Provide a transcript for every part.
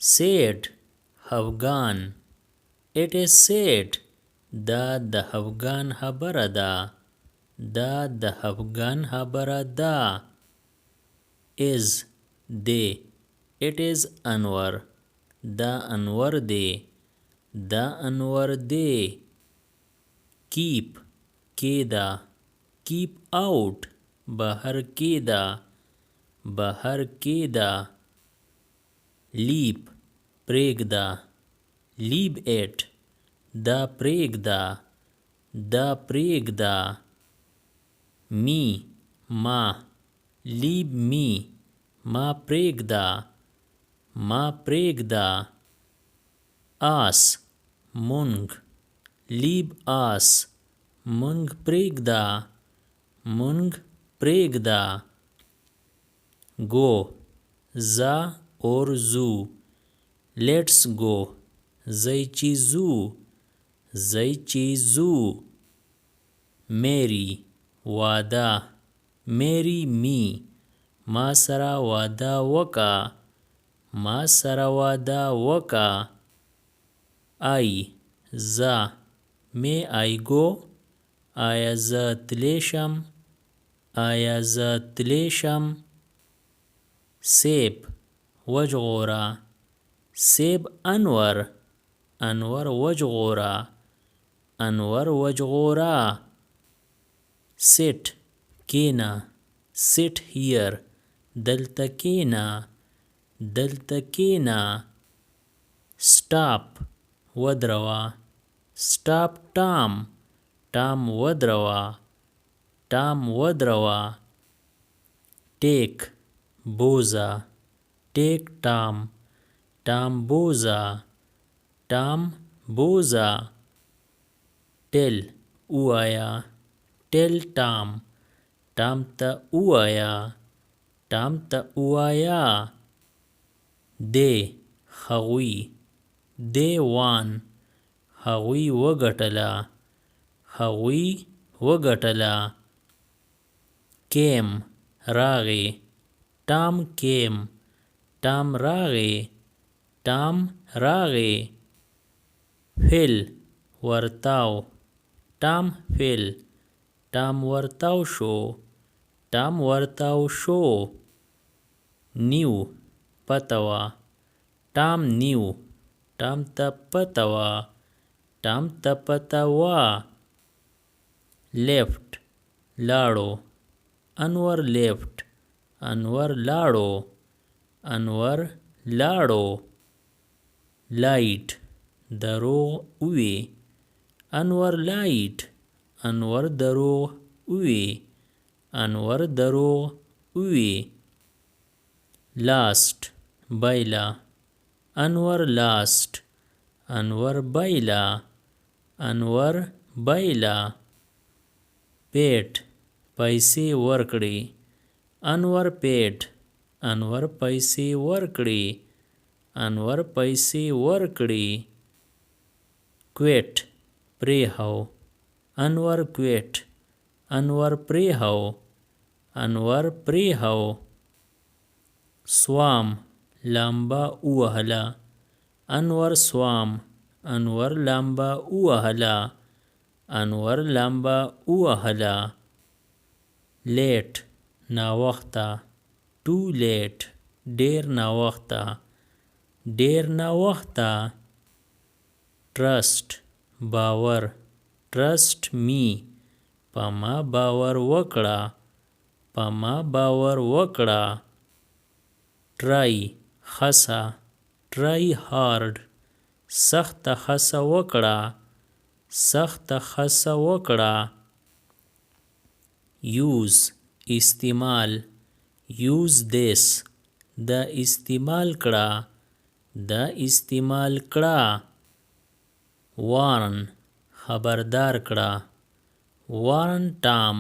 Set Afghan. It is said دا د افغان خبره ده. دا د افغان خبره ده. Is دی. It is انور. دا انور دی. دا انور دی. Keep کیدا. Keep out بهر کیدا. بهر کیدا. Leap پریږده. Leave it دا پریږده. دا پریږده. Me ما. Leave me ما پریږده. ما پریږده. Us مونږ. Leave us مونږ پریږده. مونږ پریږده. Go ځه اور ځو. Let's go ځئ چې ځو. ځئ چې ځو. Marry واده. Marry me ما سره واده وکړه. ما سره واده وکړه. I زه. May I go آیا زه تلی شم. آیا زه تلی شم. سیب وژغوره. سیب انور. انور وژغوره. انور وژغوره. Sit کینا. Sit here دلته کینا. دلته کینا. Stop ودروه. Stop Tom. Tom ودروه. Tom ودروه. Take بوزه. Take Tom. Tom بوزه. Tom بوزه. Tell ووایا. Tell Tom. Tom ته ووایا. Tom ته ووایا. They هغوی. They won. هغوی وګټله. هغوی وګټله. Came راغی. Tom came. Tom راغی. Tom راغی. Fill ورتاو. Tom fill. Tom ورتاو شو. Tom ورتاو شو. Knew پته وه. Tom knew. Tom ته پته وه. Tom ته پته وه. Left لاړو. انور left. انور لاړو. انور لاړو. Light دروغ وی. انور light. انور دروغ وی. انور دروغ وی. Last بایله. انور last. انور بایله. انور بایله. Paid پیسې ورکړي. انور paid. انور پیسې ورکړي. انور پیسې ورکړي. Quit پریښو. انور quit. انور پریښو. انور پریښو. Swam لامبا ووهله. انور swam. انور لامبا ووهله. انور لامبا ووهله. Late ناوخته. Too late ډیر ناوخته. ډیر ناوخته. Trust باور. Trust me په ما باور وکړه. په ما باور وکړه. Try هڅه. Try hard سخته هڅه وکړه. سخته هڅه وکړه. Use استعمال. Use this دا استعمال کړه. دا استعمال کړه. Warn خبردار کړه. Warn Tom.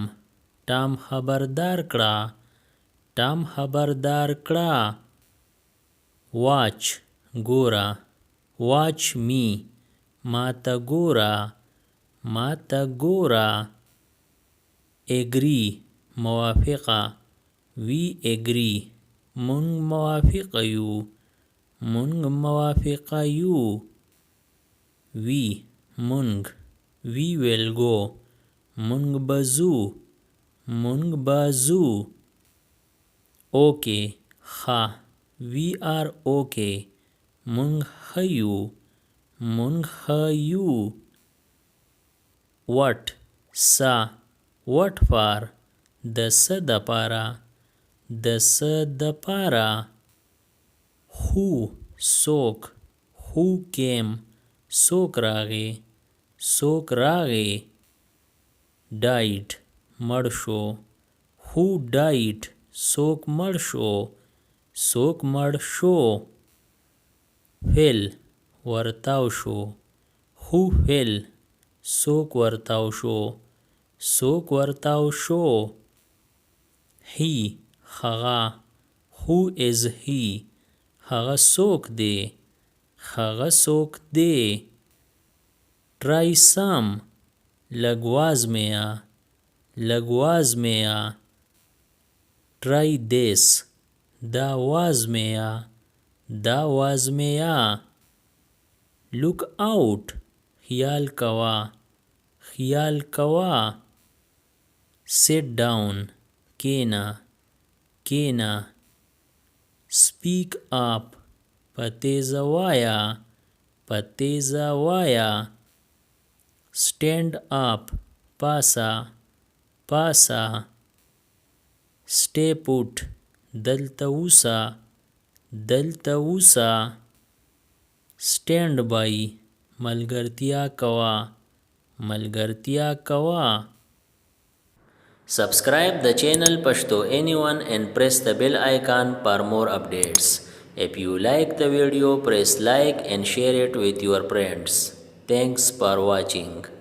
Tom خبردار کړه. Tom خبردار کړه. Watch ګوره. Watch me ما ته ګوره. ما ته ګوره. Agree موافقه. We agree مونږ موافقه یو. مونږ موافقه یو. We مونږ. We will go. مونږ به ځو. مونږ به ځو. Okay ښه. We are okay. مونږ ښه یو. مونږ ښه یو. What څه. What for د څه دپاره. د څه دپاره. Who څوک. Who came څوک راغی. څوک راغی. Died مړ شو. Who died څوک مړ شو. څوک مړ شو. Fell ورتاو شو. Who fell څوک ورتاو شو. څوک ورتاو شو. He هغه. Who is he هغه څوک دی. هغه څوک دی. Try some لږ وازمویه. لږ وازمویه. Try this دا وازمویه. دا وازمویه. Look out خیال کوه. خیال کوه. Sit down کېنه. کېنه. Speak up په تیزه وایه. په تیزه وایه. Stand up پاسه. پاسه. Stay put دلته اوسه. دلته اوسه. Stand by ملګرتیا کوه. ملګرتیا کوه. Subscribe the channel Pashto Anyone and press the bell icon for more updates. If you like the video, press like and share it with your friends. Thanks for watching.